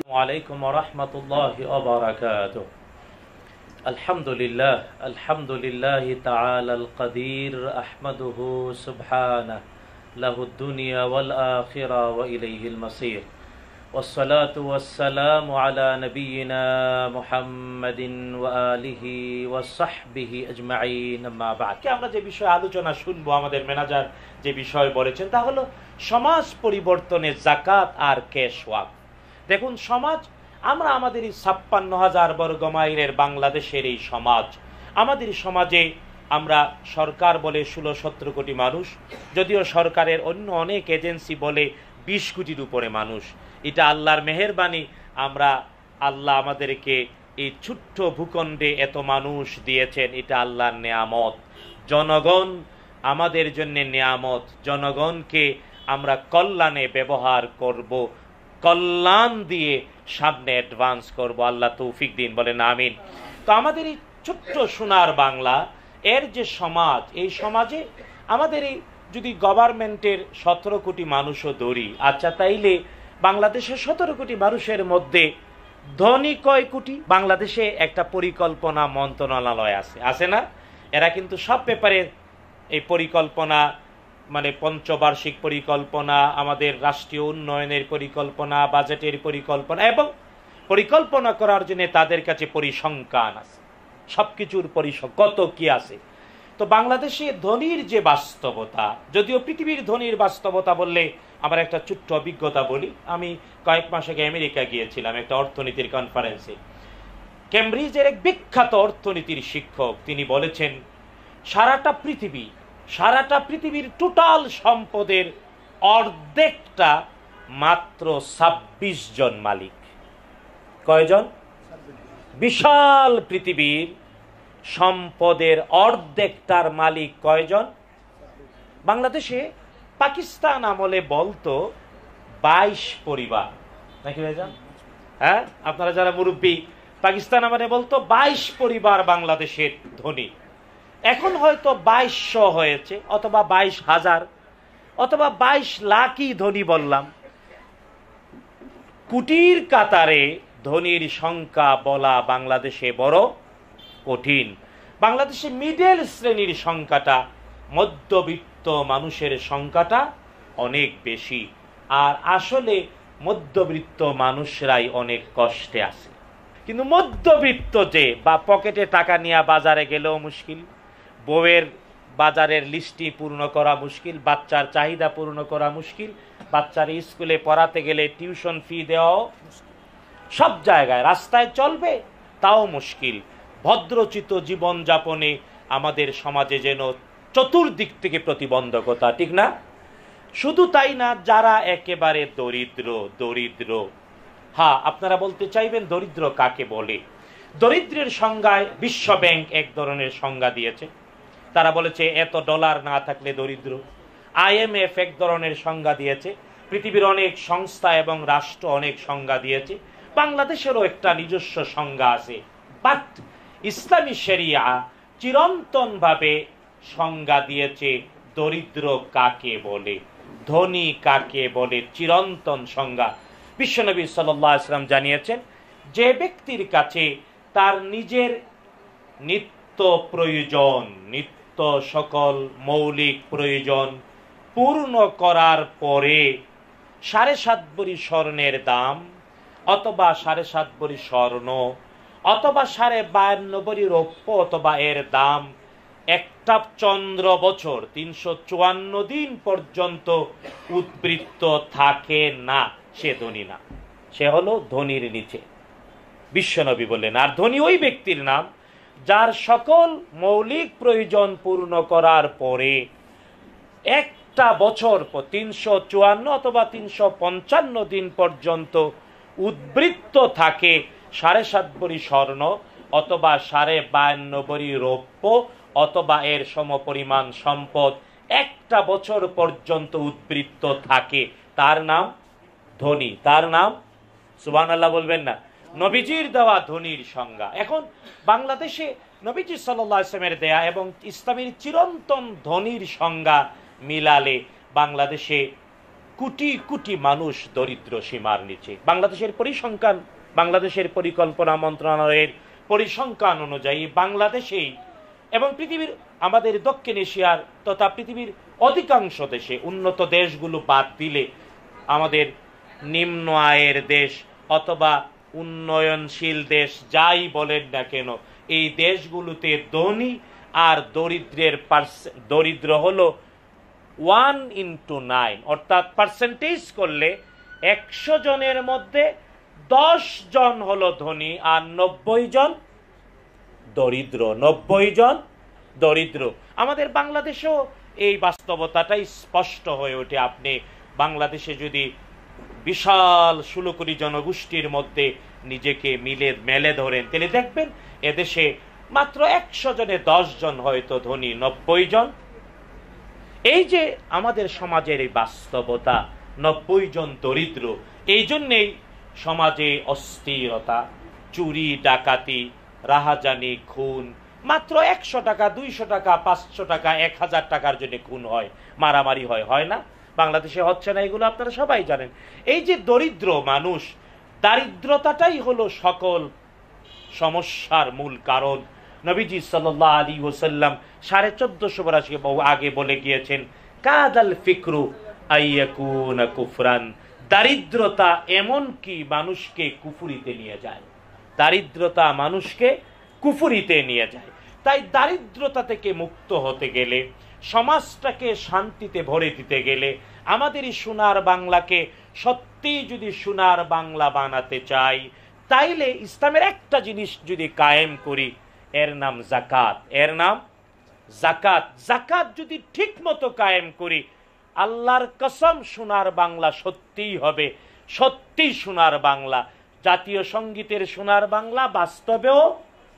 ওয়ালাইকুম রাহমাতুল্লাহি ওয়া বারাকাতুহু। আলহামদুলিল্লাহি তাআলাল কাদির আহমাদুহু সুবহানাহু লাহুদ দুনিয়া ওয়াল আখিরা ওয়া ইলাইহিল মাসির। والصلاة والسلام على نبينا محمد وآله وصحبه أجمعين أما بعد। আমরা যে বিষয়ে আলোচনা শুনবো, আমাদের ম্যানেজার যে বিষয় বলেছেন তা হলো সমাজ পরিবর্তনে যাকাত আর ক্যাশ ওয়াক। দেখুন, সমাজ আমরা আমাদের এই ৫৬,০০০ বর্গ মাইলের বাংলাদেশের এই সমাজ, আমাদের সমাজে আমরা সরকার বলে ১৬-১৭ কোটি মানুষ, যদিও সরকারের অন্য অনেক এজেন্সি বলে ২০ কোটির উপরে মানুষ। এটা আল্লাহর মেহেরবানি। আল্লাহ আমাদেরকে এই ছোট্ট ভূখণ্ডে এত মানুষ দিয়েছেন, এটা আল্লাহর নেয়ামত। জনগণ আমাদের জন্য নেয়ামত। জনগণকে আমরা কল্যাণে ব্যবহার করব, কল্যাণ দিয়ে সামনে অ্যাডভান্স করব। আল্লাহ তৌফিক দিন, বলেন আমিন। তো আমাদের এই ছোট্ট সোনার বাংলা এর যে সমাজ, এই সমাজে আমাদের এই যদি গভর্নমেন্টের ১৭ কোটি মানুষও ধরি, আচ্ছা তাইলে বাংলাদেশের ১৭ কোটি মানুষের মধ্যে ধনী কয় কোটি? বাংলাদেশে একটা পরিকল্পনা মন্ত্রণালয় আছে না? এরা কিন্তু সব ব্যাপারে এই পরিকল্পনা, মানে পঞ্চবার্ষিক পরিকল্পনা, আমাদের রাষ্ট্রীয় উন্নয়নের পরিকল্পনা, বাজেটের পরিকল্পনা, এবং পরিকল্পনা করার জন্য তাদের কাছে পরিসংখ্যান আছে, সবকিছুর কত কি আছে। তো বাংলাদেশে ধনীর যে বাস্তবতা, যদিও পৃথিবীর ধনীর বাস্তবতা বললে আমার একটা ছোট্ট অভিজ্ঞতা বলি। আমি কয়েক মাস আগে আমেরিকা গিয়েছিলাম একটা অর্থনীতির কনফারেন্সে। কেমব্রিজের এক বিখ্যাত অর্থনীতির শিক্ষক তিনি বলেছেন, সারাটা পৃথিবীর টোটাল সম্পদের অর্ধেকটা মাত্র ২৬ জন মালিক। কয়জন? বিশাল পৃথিবীর সম্পদের অর্ধেকটার মালিক কয়জন? বাংলাদেশে পাকিস্তান আমলে বলতো ২২ পরিবার, নাকি ভাইজান? হ্যাঁ, আপনারা যারা মুরব্বী, পাকিস্তান আমলে বলতো ২২ পরিবার বাংলাদেশের ধনী। এখন হয়তো ২২০০ হয়েছে, অথবা ২২,০০০, অথবা ২২ লাখই ধনী বললাম। কোটির কাতারে ধনীর সংখ্যা বলা বাংলাদেশে বড় কঠিন। বাংলাদেশে মিডল শ্রেণীর সংখ্যাটা, মধ্যবিত্ত মানুষের সংখ্যাটা অনেক বেশি। আর আসলে মধ্যবিত্ত মানুষরাই অনেক কষ্টে আছে। কিন্তু মধ্যবিত্ত যে, বা পকেটে টাকা নিয়ে বাজারে গেলেও মুশকিল, বউয়ের বাজারের লিস্টি পূর্ণ করা মুশকিল, বাচ্চার চাহিদা পূর্ণ করা মুশকিল, বাচ্চার স্কুলে পড়াতে গেলে টিউশন ফি দেওয়াও, সব জায়গায় রাস্তায় চলবে তাও মুশকিল। ভদ্রচিত জীবনযাপনে আমাদের সমাজে যেন চতুর্দিক থেকে প্রতিবন্ধকতা, ঠিক না? শুধু তাই না, যারা একেবারে দরিদ্র, হ্যাঁ, আপনারা বলতে চাইবেন দরিদ্র কাকে বলে? দরিদ্রের সংজ্ঞায় বিশ্ব ব্যাংক এক ধরনের সংজ্ঞা দিয়েছে। তারা বলেছে এত ডলার না থাকলে দরিদ্র। IMF এক ধরনের সংজ্ঞা দিয়েছে। পৃথিবীর অনেক সংস্থা এবং রাষ্ট্র অনেক সংজ্ঞা দিয়েছে। বাংলাদেশেরও একটা নিজস্ব সংজ্ঞা আছে। বাট ইসলামী শরিয়া চিরন্তন ভাবে সংজ্ঞা দিয়েছে দরিদ্র কাকে বলে, ধনী কাকে বলে, চিরন্তন সংজ্ঞা। বিশ্বনবী সাল্লাল্লাহু আলাইহি ওয়াসাল্লাম জানিয়েছেন, যে ব্যক্তির কাছে তার নিজের নিত্য সকল মৌলিক প্রয়োজন পূর্ণ করার পরে ৭.৫ ভরি স্বর্ণের দাম, অথবা ৭.৫ ভরি স্বর্ণ, অথবা 52.৫ ভরি রৌপ্য, অথবা এর দাম একটা চন্দ্র বছর ৩৫৪ দিন পর্যন্ত উদ্বৃত্ত থাকে না, সে ধনী না, সে হলো ধনীর নিচে। বিশ্বনবী বললেন, আর ধনী ওই ব্যক্তির নাম যার সকল মৌলিক প্রয়োজন পূর্ণ করার পরে একটা বছর ৩৫৪ অথবা ৩৫৫ দিন পর্যন্ত উদ্বৃত্ত থাকে ৭.৫ ভরি স্বর্ণ, অথবা 52.৫ ভরি রৌপ্য, অথবা এর সমপরিমাণ সম্পদ একটা বছর পর্যন্ত উদ্বৃত্ত থাকে, তার নাম ধনী। তার নাম, সুবহানাল্লাহ বলবেন না? নবীজির দেওয়া ধনীর সংজ্ঞা। এখন বাংলাদেশে নবীজি সাল্লাল্লাহু আলাইহি ওয়াসাল্লামের দেয়া এবং ইসলামের চিরন্তন ধনীর সংজ্ঞা মিলালে বাংলাদেশে কোটি কোটি মানুষ দরিদ্র সীমার নিচে। বাংলাদেশের পরিসংখ্যান, বাংলাদেশের পরিকল্পনা মন্ত্রণালয়ের পরিসংখ্যান অনুযায়ী বাংলাদেশেই এবং পৃথিবীর আমাদের দক্ষিণ এশিয়ার তথা পৃথিবীর অধিকাংশ দেশে, উন্নত দেশগুলো বাদ দিলে, আমাদের নিম্ন আয়ের দেশ অথবা উন্নয়নশীল দেশ যাই বলেন না কেন, এই দেশগুলোতে ধনী আর দরিদ্র হলো 1:9, অর্থাৎ পার্সেন্টেজ করলে 100 জনের মধ্যে 10 জন হলো ধনী আর 90 জন দরিদ্র। 90 জন দরিদ্র। আমাদের বাংলাদেশেও এই বাস্তবতাটাই স্পষ্ট হয়ে ওঠে। আপনি বাংলাদেশে যদি বিশাল 16 কোটি জনগোষ্ঠীর মধ্যে নিজেকে মেলে ধরেন, তাহলে দেখবেন এদেশে মাত্র 100 জনে 10 জন হয়তো ধনী, 90 জন। এই যে আমাদের সমাজের এই বাস্তবতা, 90 জন দরিদ্র, এই জন্যেই সমাজে অস্থিরতা, চুরি ডাকাতি, রাহাজানি, খুন। মাত্র 100 টাকা, 200 টাকা, 500 টাকা, 1000 টাকার জন্য খুন হয়, মারামারি হয় না? বাংলাদেশে হচ্ছে না, এগুলো আপনারা সবাই জানেন। এই যে দরিদ্র মানুষ, দারিদ্রতাটাই হলো সকল সমস্যার মূল কারণ। নবীজি সাল্লাল্লাহু আলাইহি ওয়াসাল্লাম 1450 বছর আগে বলে গিয়েছেন, কাদাল ফিকরু আইয়াকুনা কুফরান। দারিদ্রতা এমন কি মানুষকে কুফরিতে নিয়ে যায়। দারিদ্রতা মানুষকে কুফরিতে নিয়ে যায়। তাই দারিদ্রতা থেকে মুক্ত হতে গেলে, সমাজটাকে শান্তিতে ভরে দিতে গেলে, আমাদের এই সোনার বাংলাকে সত্যিই যদি সোনার বাংলা বানাতে চাই, তাইলে ইসলামের একটা জিনিস যদি কায়েম করি, এর নাম যাকাত। এর নাম যাকাত। যাকাত যদি ঠিক মতো কায়েম করি, আল্লাহর কসম সোনার বাংলা সত্যিই হবে, সত্যি সোনার বাংলা। জাতীয় সঙ্গীতের সোনার বাংলা বাস্তবেও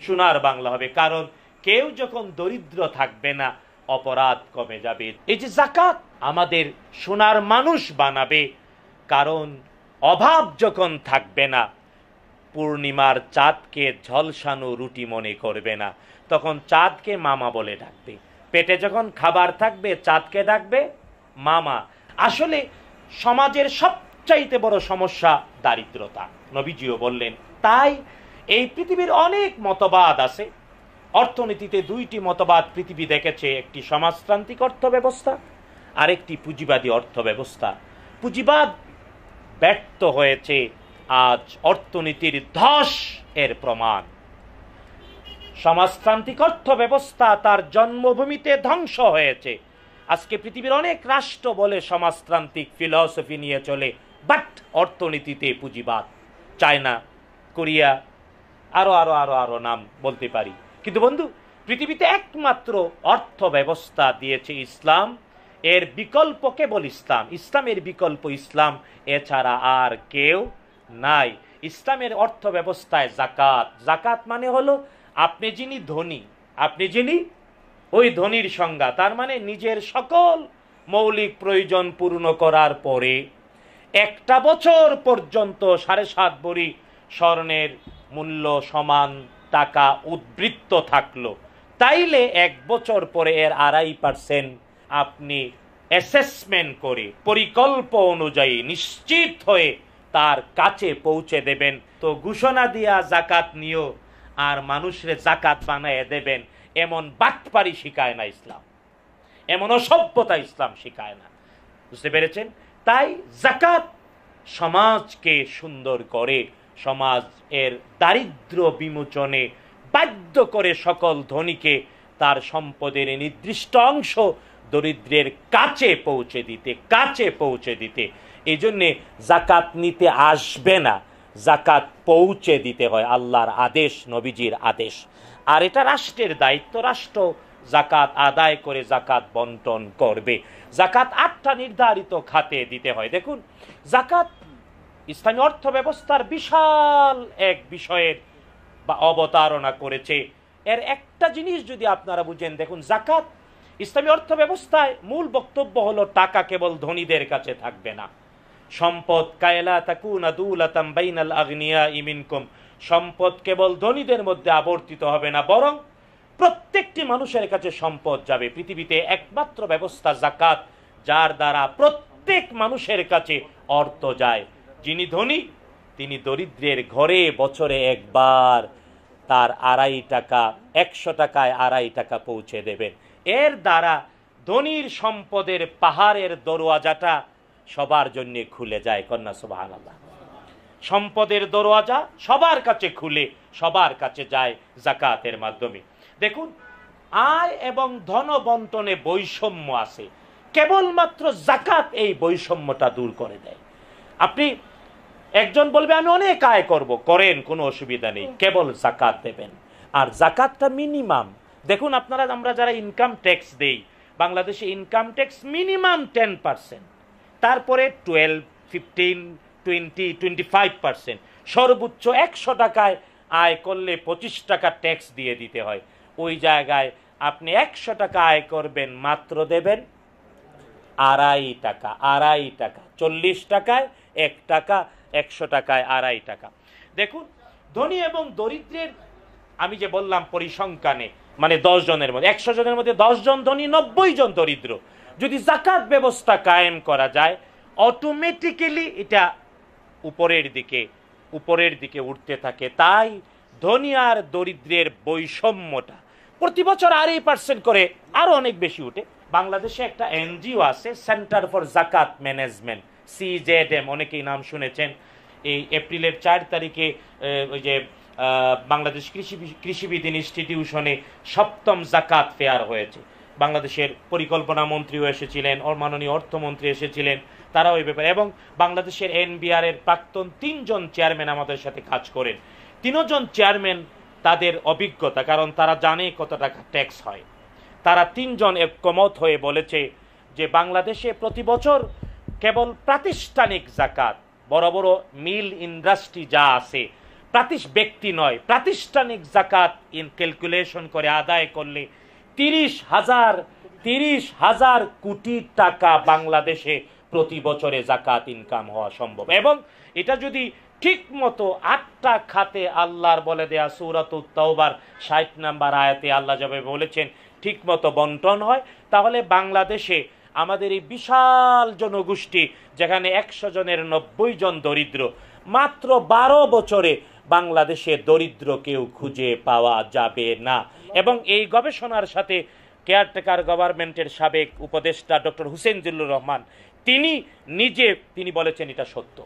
সোনার বাংলা হবে। কারণ কেউ যখন দরিদ্র থাকবে না, অপরাধ কমে যাবে। এই যে যাকাত আমাদের সোনার মানুষ বানাবে। কারণ অভাব যখন থাকবে না, পূর্ণিমার চাঁদকে ঝলসানো রুটি মনে করবে না, তখন চাঁদকে মামা বলে ডাকবে। পেটে যখন খাবার থাকবে, চাঁদকে ডাকবে মামা। আসলে সমাজের সবচাইতে বড় সমস্যা দারিদ্রতা, নবীজিও বললেন। তাই এই পৃথিবীর অনেক মতবাদ আছে। অর্থনীতিতে 2টি মতবাদ পৃথিবী দেখেছে, একটি সমাজতান্ত্রিক অর্থ ব্যবস্থা আর একটি পুঁজিবাদী অর্থ ব্যবস্থা। পুঁজিবাদ ব্যর্থ হয়েছে, আজ অর্থনীতির ধস এর প্রমাণ। সমাজতান্ত্রিক অর্থ ব্যবস্থা তার জন্মভূমিতে ধ্বংস হয়েছে। আজকে পৃথিবীর অনেক রাষ্ট্র বলে সমাজতান্ত্রিক ফিলসফি নিয়ে চলে, বাট অর্থনীতিতে পুঁজিবাদ। চায়না, কোরিয়া, আরো নাম বলতে পারি। কিন্তু বন্ধু, পৃথিবীতে একমাত্র অর্থ ব্যবস্থা দিয়েছে ইসলাম। এর বিকল্প কেবল ইসলাম। ইসলামের বিকল্প ইসলাম, এছাড়া আর কেউ নাই। ইসলামের অর্থ ব্যবস্থায় যাকাত। যাকাত মানে হলো আপনি যিনি ধনী, আপনি যিনি ওই ধনীর সংজ্ঞা, তার মানে নিজের সকল মৌলিক প্রয়োজন পূর্ণ করার পরে 1 বছর পর্যন্ত 7.5 ভরি স্বর্ণের মূল্য সমান টাকা উদ্বৃত্ত থাকলো, তাইলে 1 বছর পরে এর 2.5% আপনি অ্যাসেসমেন্ট করে পরিকল্পনা অনুযায়ী নিশ্চিত হয়ে তার কাছে পৌঁছে দেবেন। তো ঘোষণা দিয়া যাকাত নিও আর মানুষরে যাকাত বানায় দেবেন, এমন বাটপারি শিখায় না ইসলাম, এমন অসভ্যতা ইসলাম শিখায় না। বুঝতে পেরেছেন? তাই যাকাত সমাজকে সুন্দর করে, সমাজ এর দারিদ্র বিমোচনে বাধ্য করে সকল ধনীকে তার সম্পদের নির্দিষ্ট অংশ দরিদ্রের কাছে পৌঁছে দিতে। এই জন্যে যাকাত নিতে আসবে না, যাকাত পৌঁছে দিতে হয়। আল্লাহর আদেশ, নবীজির আদেশ। আর এটা রাষ্ট্রের দায়িত্ব। রাষ্ট্র যাকাত আদায় করে যাকাত বন্টন করবে। যাকাত 8টা নির্ধারিত খাতে দিতে হয়। দেখুন, যাকাত ইসলামী অর্থ ব্যবস্থার বিশাল এক বিষয়ের বা অবতারণা করেছে। এর একটা জিনিস যদি আপনারা বুঝেন, দেখুন, যাকাত ইসলামী অর্থ ব্যবস্থায় মূল বক্তব্য হলো টাকা কেবল ধনীদের কাছে থাকবে না। সম্পদ কায়লা তাকুনা দুলাতাম বাইনাল আগনিয়া মিনকুম, সম্পদ কেবল ধনীদের মধ্যে আবর্তিত হবে না, বরং প্রত্যেকটি মানুষের কাছে সম্পদ যাবে। পৃথিবীতে একমাত্র ব্যবস্থা জাকাত, যার দ্বারা প্রত্যেক মানুষের কাছে অর্থ যায়। যিনি ধনী তিনি দরিদ্রের ঘরে বছরে একবার তার 2.5 টাকা, 100 টাকায় 2.5 টাকা পৌঁছে দেবেন। এর দ্বারা ধনীর সম্পদের পাহাড়ের দরওয়াজাটা সবার জন্য খুলে যায়। কন্যা সুবহানাল্লাহ। সম্পদের দরওয়াজা সবার কাছে খুলে সবার কাছে যায় জাকাতের মাধ্যমে। দেখুন, আয় এবং ধন বন্টনে বৈষম্য আছে, কেবলমাত্র জাকাত এই বৈষম্যটা দূর করে দেয়। আপনি একজন বলবে আমি অনেক আয় করব, করেন, কোনো অসুবিধা নেই, কেবল জাকাত দেবেন। আর জাকাতটা মিনিমাম। দেখুন, আমরা যারা ইনকাম ট্যাক্স দেই, বাংলাদেশে ইনকাম ট্যাক্স মিনিমাম 10%, তারপরে 12, 15, 20, 25%, সর্বোচ্চ 100 টাকায় আয় করলে 25 টাকা ট্যাক্স দিয়ে দিতে হয়। ওই জায়গায় আপনি 100 টাকা আয় করবেন, মাত্র দেবেন 2.5 টাকা। 2.5 টাকা, 40 টাকায় 1 টাকা, 100 টাকায় 2.5 টাকা। দেখুন, ধনী এবং দরিদ্রের আমি যে বললাম পরিসংখ্যানে, মানে 10 জনের মধ্যে 100 জনের মধ্যে 10 জন ধনী, 90 জন দরিদ্র। যদি জাকাত ব্যবস্থা কায়েম করা যায়, অটোমেটিক্যালি এটা উপরের দিকে উঠতে থাকে। তাই ধনী আর দরিদ্রের বৈষম্যটা প্রতি বছর 2.5% করে আরো অনেক বেশি উঠে। বাংলাদেশে একটা এনজিও আছে, সেন্টার ফর জাকাত ম্যানেজমেন্ট, CZM, অনেকেই নাম শুনেছেন। এই এপ্রিলের 4 তারিখে ওই যে বাংলাদেশ কৃষিবিদ ইনস্টিটিউশনে 7ম জাকাত ফেয়ার হয়েছে। বাংলাদেশের পরিকল্পনা মন্ত্রীও এসেছিলেন, মাননীয় অর্থমন্ত্রী এসেছিলেন, তারাও এই ব্যাপারে, এবং বাংলাদেশের NBR এর প্রাক্তন 3 জন চেয়ারম্যান আমাদের সাথে কাজ করেন। 3 জন চেয়ারম্যান, তাদের অভিজ্ঞতা, কারণ তারা জানে কত টাকা ট্যাক্স হয়, তারা 3 জন একমত হয়ে বলেছে যে বাংলাদেশে প্রতি বছর কেবল প্রাতিষ্ঠানিক জাকাত, বড় বড় মিল ইন্ডাস্ট্রি যা আছে, ব্যক্তি নয়, প্রাতিষ্ঠানিক জাকাত ক্যালকুলেশন করে আদায় করলে 30,000 কোটি টাকা বাংলাদেশে প্রতি বছরে জাকাত ইনকাম হওয়া সম্ভব। এবং এটা যদি ঠিক মতো 8টা খাতে, আল্লাহর বলে দেয়া সূরাতুত তাওবার 60 নম্বর আয়াতে আল্লাহ যাবে বলেছেন, ঠিক মতো বন্টন হয়, তাহলে বাংলাদেশে আমাদের এই বিশাল জনগোষ্ঠী, যেখানে 100 জনের 90 জন দরিদ্র, মাত্র 12 বছরে বাংলাদেশে দরিদ্র কেউ খুঁজে পাওয়া যাবে না। এবং এই গবেষণার সাথে কেয়ারটেকার গভর্নমেন্টের সাবেক উপদেষ্টা ডক্টর হুসেইন জিল্লুর রহমান, তিনি বলেছেন এটা সত্য।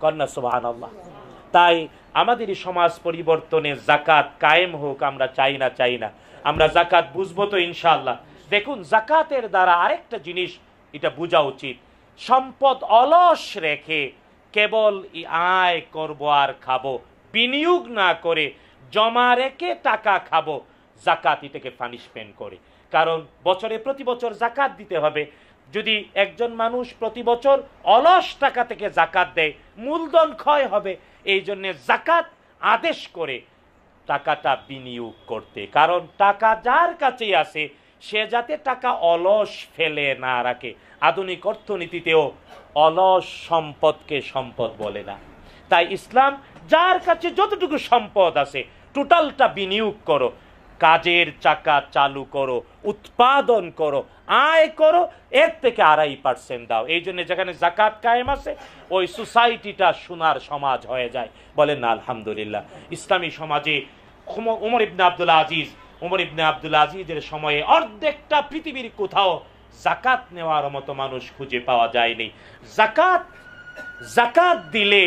কন্যা সুবহানাল্লাহ। তাই আমাদের এই সমাজ পরিবর্তনে জাকাত কায়েম হোক, আমরা চাই না। আমরা জাকাত বুঝবো তো ইনশাআল্লাহ। দেখুন, জাকাতের দ্বারা আরেকটা জিনিস এটা বোঝা উচিত, সম্পদ অলস রেখে কেবল আয় করবো আর খাবো, বিনিয়োগ না করে জমা রেখে টাকা খাবো, জাকাত এটাকে পানিশমেন্ট করে। কারণ প্রতি বছর জাকাত দিতে হবে। যদি একজন মানুষ প্রতি বছর অলস টাকা থেকে জাকাত দেয়, মূলধন ক্ষয় হবে। এই জন্য জাকাত আদেশ করে টাকাটা বিনিয়োগ করতে, কারণ টাকা যার কাছেই আছে সে যাতে টাকা অলস ফেলে না রাখে। আধুনিক অর্থনীতিতেও অলস সম্পদকে সম্পদ বলে না। তাই ইসলাম যার কাছে যতটুকু সম্পদ আছে টোটালটা বিনিয়োগ করো, কাজের চাকা চালু করো, উৎপাদন করো, আয় করো, এর থেকে 2.5% দাও। এই জন্য যেখানে জাকাত কায়েম আছে ওই সোসাইটিটা সোনার সমাজ হয়ে যায়। বলেন না আলহামদুলিল্লাহ। ইসলামী সমাজে উমর ইবনে আব্দুল আজিজের সময়ে অর্ধেকটা পৃথিবীর কোথাও জাকাত নেওয়ার মতো মানুষ খুঁজে পাওয়া যায়নি। জাকাত দিলে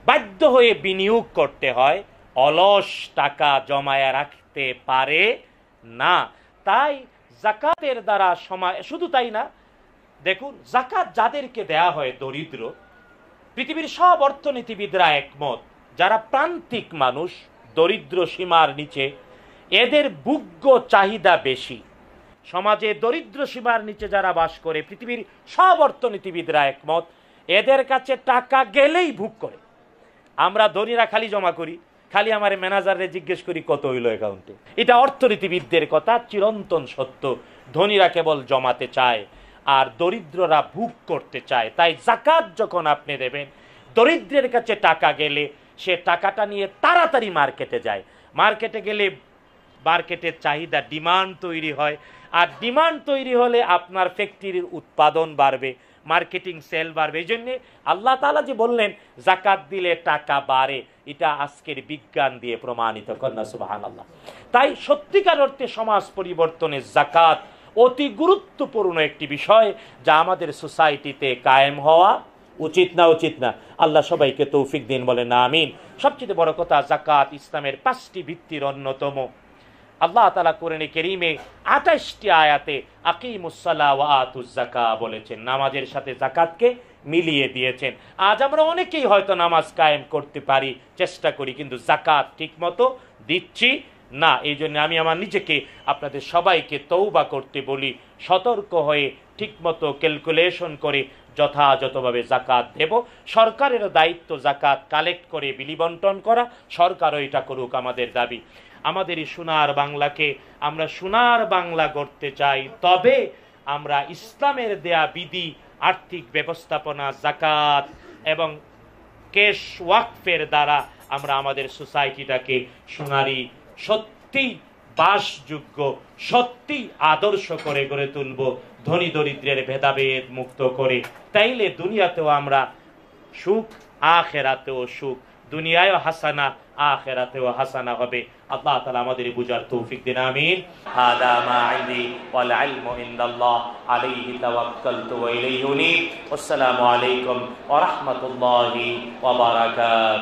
বাধ্য হয়ে বিনিয়োগ করতে হয়, অলস টাকা জমায়া রাখতে পারে না। তাই জাকাতের দ্বারা শুধু তাই না, দেখুন, জাকাত যাদেরকে দেয়া হয় দরিদ্র, পৃথিবীর সব অর্থনীতিবিদরা একমত, যারা প্রান্তিক মানুষ, দরিদ্র সীমার নিচে, এদের ভোগ্য চাহিদা বেশি। সমাজে দরিদ্র সীমার নিচে যারা বাস করে, পৃথিবীর সব অর্থনীতিবিদরা একমত, এদের কাছে টাকা গেলেই ভোগ করে। আমরা ধনীরা খালি জমা করি, খালি আমার ম্যানেজারে জিজ্ঞেস করি কত হইল অ্যাকাউন্টে। এটা অর্থনীতিবিদদের কথা, চিরন্তন সত্য। ধনীরা কেবল জমাতে চায় আর দরিদ্ররা ভোগ করতে চায়। তাই জাকাত যখন আপনি দেবেন, দরিদ্রের কাছে টাকা গেলে সে টাকাটা নিয়ে তাড়াতাড়ি মার্কেটে যায়। মার্কেটে গেলে মার্কেটের চাহিদা, ডিমান্ড তৈরি হয়, আর ডিমান্ড তৈরি হলে আপনার ফ্যাক্টরির উৎপাদন বাড়বে, মার্কেটিং সেল বাড়বে। এই জন্যে আল্লাহ তাআলা যে বললেন জাকাত দিলে টাকা বাড়ে, এটা আজকের বিজ্ঞান দিয়ে প্রমাণিত। কন্যা সুবহানাল্লাহ। তাই সত্যিকার অর্থে সমাজ পরিবর্তনে জাকাত অতি গুরুত্বপূর্ণ একটি বিষয়, যা আমাদের সোসাইটিতে কায়েম হওয়া উচিত না উচিত না। আল্লাহ সবাইকে তৌফিক দিন, বলেন আমিন। সবচেয়ে বড় কথা, জাকাত ইসলামের 5টি ভিত্তির অন্যতম। আল্লাহ তাআলা কোরআনে কারীমে 28টি আয়াতে আকিমুসসালাহ ওয়া আতুজ যাকাত বলেছেন, নামাজের সাথে যাকাতকে মিলিয়ে দিয়েছেন। আজ আমরা অনেকেই হয়তো নামাজ কায়েম করতে পারি, চেষ্টা করি, কিন্তু যাকাত ঠিকমতো দিচ্ছি না। এই জন্য আমি আমার নিজেকে, আপনাদের সবাইকে তওবা করতে বলি, সতর্ক হয়ে ঠিকমতো ক্যালকুলেশন করে যথাযথভাবে জাকাত দেব। সরকারেরও দায়িত্ব জাকাত কালেক্ট করে বিলি বন্টন করা, সরকারও এটা করুক, আমাদের দাবি। আমাদের এই সোনার বাংলাকে আমরা সোনার বাংলা করতে চাই, তবে আমরা ইসলামের দেয়া বিধি, আর্থিক ব্যবস্থাপনা, জাকাত এবং ক্যাশ ওয়াকফের দ্বারা আমরা আমাদের সোসাইটিটাকে সোনারি, সত্যি বাসযোগ্য, সত্যি আদর্শ করে গড়ে তুলব, ধনী দরিদ্রের ভেদাভেদ মুক্ত করে। তাইলে দুনিয়াতেও আমরা সুখ, আখিরাতেও সুখ, দুনিয়ায়ও হাসানা, আখিরাতেও হাসানা হবে। আল্লাহ তাআলা আমাদের বুঝার তৌফিক দিন, আমিন। হাদা মা ইনদি ওয়াল ইলমু ইনদাল্লাহ আলাইহি তাওয়াক্কালতু ওয়া ইলাইহি উনীব। আসসালামু আলাইকুম ওয়া রাহমাতুল্লাহি ওয়া বারাকাতুহু।